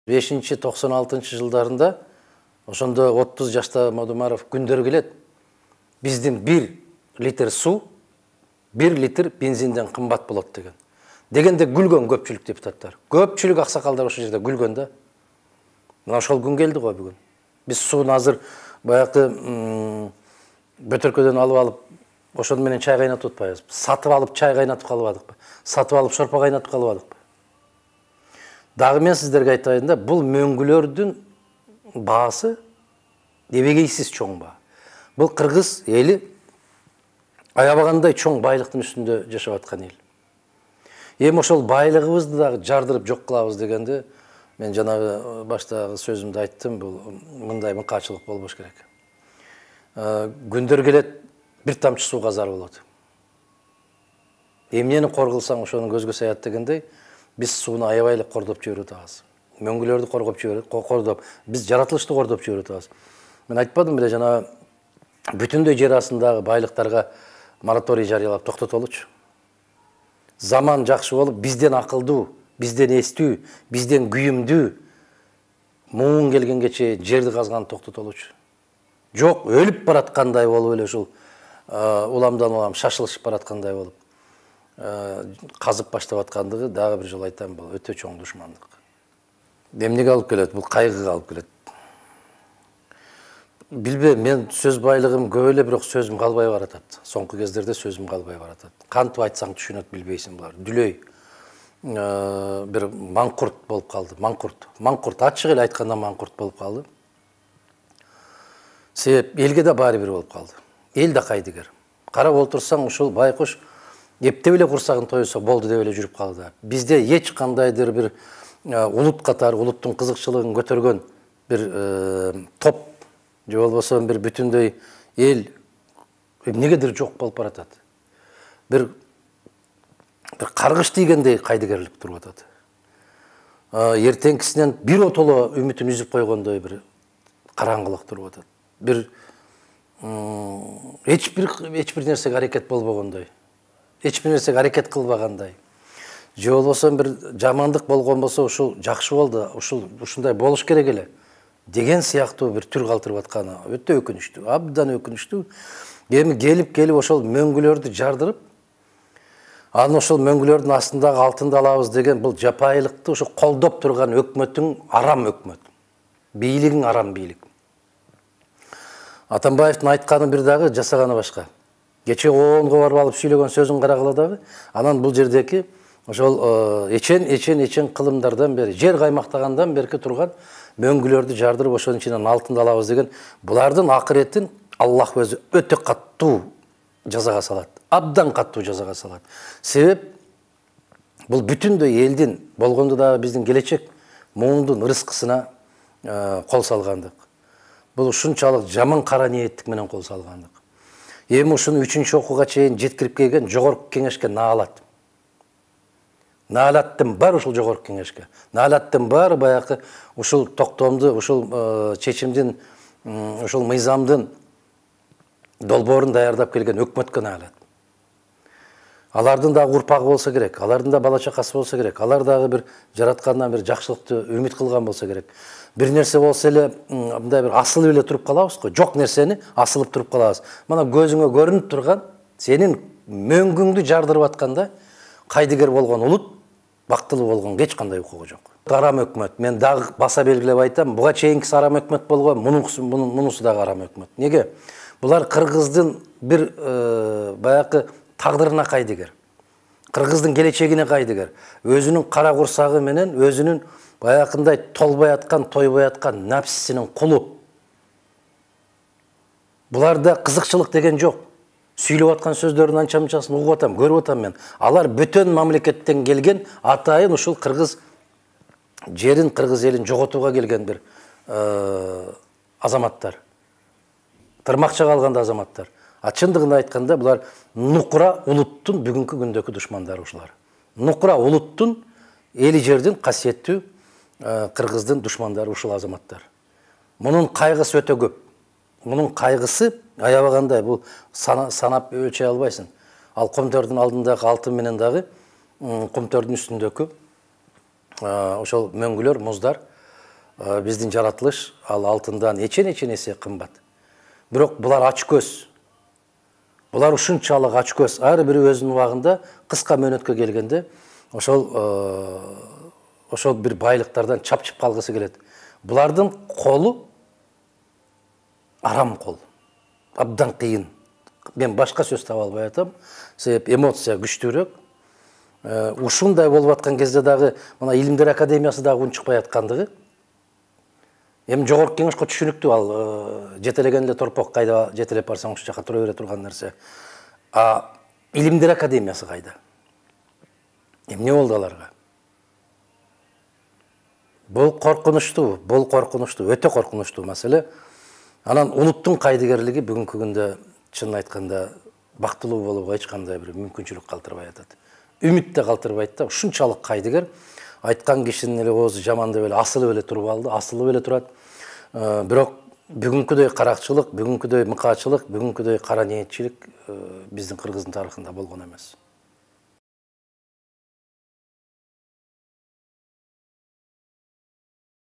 5-96 жылдарында ошондо 30 жашта Модумаров күндөр келет. Биздин 1 литр су 1 литр бензинден кымбат болот деген. Дегенде күлгөн көпчүлүк депутаттар. Көпчүлүк аксакалдар ошол жерде күлгөн да. Мына ошол күн келди го бүгүн. Биз сууну азыр баягы бөтөркөдөн алып ошону менен чай кайнатып атпайбыз. Сатып алып чай кайнатып калбадыкпы? Сатып алып шорпо кайнатып калбадыкпы? Дагы мен сиздерге айтайын да, бул мөңгүлөрдүн баасы дебегейсиз чоң баа. Бул кыргыз эли аябагандай чоң байлыктын үстүндө жашап аткан эл. Эми ошол байлыгыбызды дагы жардырып жок кылабыз дегенде, мен жанагы баштагы сөзүмдө айттым, бул мындай мыкаачылык болбош керек. Күндөр келет, бир тамчы сууга зар болот. Эмнени коргулсаң ошону көзгө саят дегендей, биз сууну аябай эле кордоп жиберип атабыз. Мөңгүлөрдү кордоп, биз жаратылышты кордоп жиберип атабыз. Мен айтпадым беле, жана бүтүндөй жер астындагы байлыктарга мораторий жарыялап токтотолучу. Заман жакшы болуп, бизден акылдуу, бизден эстүү, бизден күйүмдүү муун келгенге чейин жерди казганды токтотолучу. Жок, өлүп бараткандай болуп эле ушул уламдан улам шашылышып бараткандай болуп казып баштап аткандыгы, дагы бир жолу айтам, бул өтө чоң душмандык. Эмнеге алып келет? Бул кайгыга алып келет. Билбейм, мен сөз байлыгым көп эле, бирок сөзүм калбай баратат. Соңку кездерде сөзүм калбай баратат. Кантип айтсаң түшүнөт билбейсиң булар. Дүлөй бир маңкурт болуп калды. Маңкурт ачык эле айтканда маңкурт болуп калды. Себеп элге да баары бир болуп калды. Эл да кайдыгер. Карап отурсаң, ушул байкуш эптеп эле курсагын тоюса болду деп эле жүрүп калды. Бизде эч кандайдыр бир улут катары, улуттун кызыкчылыгын көтөргөн бир топ, же болбосо бир бүтүндөй эл эмнегедир жок болуп баратат. Бир каргыш тийгендей кайдыгерлик туруп атат. Эртеңкисинен бир отоло үмүтүн үзүп койгондой бир караңгылык туруп атат. Бир эч бир нерсеге аракет болбогондой, эч бир нерсеге аракет кылбагандай, же болбосо бир жамандык болгон болсо ушул жакшы болду, ушундай болуш керек эле деген сыяктуу бир түр калтырып атканы өтө өкүнүчтүү, абдан өкүнүчтүү. Эми келип ошол мөңгүлөрдү жардырып, анан ошол мөңгүлөрдүн астындагы алтынды алабыз деген бул жапайылыкты ушу колдоп турган өкмөттүн арам өкмөт. Бийлигиң арам бийлик. Атамбаевдин айтканы бир дагы, жасаганы башка. Кече ООНго барып алып сүйлөгөн сөзүн карагыла дагы, анан бул жердеки ошол эчен кылымдардан бери, жер каймактагандан берки турган мөңгүлөрдү жардырып ошонун ичинен алтынды алабыз деген, булардын акыретин Аллах өзү өтө каттуу жазага салат. Абдан каттуу жазага салат. Себеп бул бүтүндөй элдин, болгондо дагы биздин келечек муундун ырыскысына кол салгандык. Бул ушунчалык жаман кара ниеттик менен кол салгандык. Эми ушуну 3-чү окууга чейин жеткирип келген жогорку кеңешке наалат. Наалаттын бар ушул жогорку кеңешке. Наалаттын баары баягы ушул токтомду, ушул чечимдин, ушул мыйзамдын долбоорун даярдап келген өкмөткө наалат. Алардын дагы урпагы болсо керек, алардын да бала чакасы болсо керек, алар дагы бир жараткандан бир жакшылыкты үмүт кылган болсо керек. Бир нерсе болсо эле мындай бир асылып эле туруп калабыз го, жок нерсени асылып туруп калабыз. Мына көзүңө көрүнүп турган, сенин мөңгүңдү жардырып атканда кайдыгер болгон улут бактылуу болгонго эч кандай укугу жок. Арам өкмөт. Мен дагы баса белгилеп айтам, буга чейинкиси арам өкмөт болгон, мунусу дагы арам өкмөт. Неге? Булар кыргыздын бир баягы тагдырына кайдыгер. Кыргыздын келечегине кайдыгер. Өзүнүн кара курсагы менен, өзүнүн баягындай толбой аткан, тойбой аткан напсисинин кулу. Буларда кызыкчылык деген жок. Сүйлөп аткан сөздөрдүн анча-мынчасын угуп атам, көрүп атам мен. Алар бөтөн мамлекеттен келген, атайын ушул кыргыз жерин, кыргыз элин жоготууга келген бир азаматтар. Тырмакча калганда азаматтар. Чындыгында айтканда булар нукура улуттун бүгүнкү күндөгү душмандары ушулар. Нукура улуттун, эли жердин касиеттүү кыргыздын душмандары ушул азаматтар. Мунун кайгысы өтө көп. Мунун кайгысы аябагандай, бул санап өлчөй албайсың. Ал комтөрдүн алдындагы алтын менен дагы комтөрдүн үстүндөгү ошол мөңгүлөр, муздар биздин жаратылыш ал алтындан эчен эсе кымбат. Бирок булар ачкөз. Булар ушунчалык ачкөз. Ар бири өзүнүн убагында кыска мөөнөткө келгенде ошол бир байлыктардан чапчып калгысы келет. Булардын колу арам кол. Абдан кыйын. Мен башка сөз таба албай атам. Себеп эмоция күчтүүрөөк. Ушундай болуп аткан кезде дагы мына Илимдер Академиясы дагы унчукпай аткандыгы. Эми жогорку кеңешке түшүнүктүү, ал жетелеген эле торпок кайда жетелеп барсаң ошол жака тура бере турган нерсе. Илимдер Академиясы кайда? Эмне болду аларга? Бул коркунучтуу, өтө коркунучтуу маселе. Анан улуттун кайдыгерлиги бүгүнкү күндө чын айтканда бактылуу болууга эч кандай бир мүмкүнчүлүк калтырбай атат. Үмүт да калтырбайт да. Ушунчалык кайдыгер айткан кишинин эле оозу жаман деп эле асылып эле туруп алды, асылып эле турат. Бирок бүгүнкүдөй каракчылык, бүгүнкүдөй мыкаачылык, бүгүнкүдөй кара ниетчилик биздин кыргыздын тарыхында болгон эмес.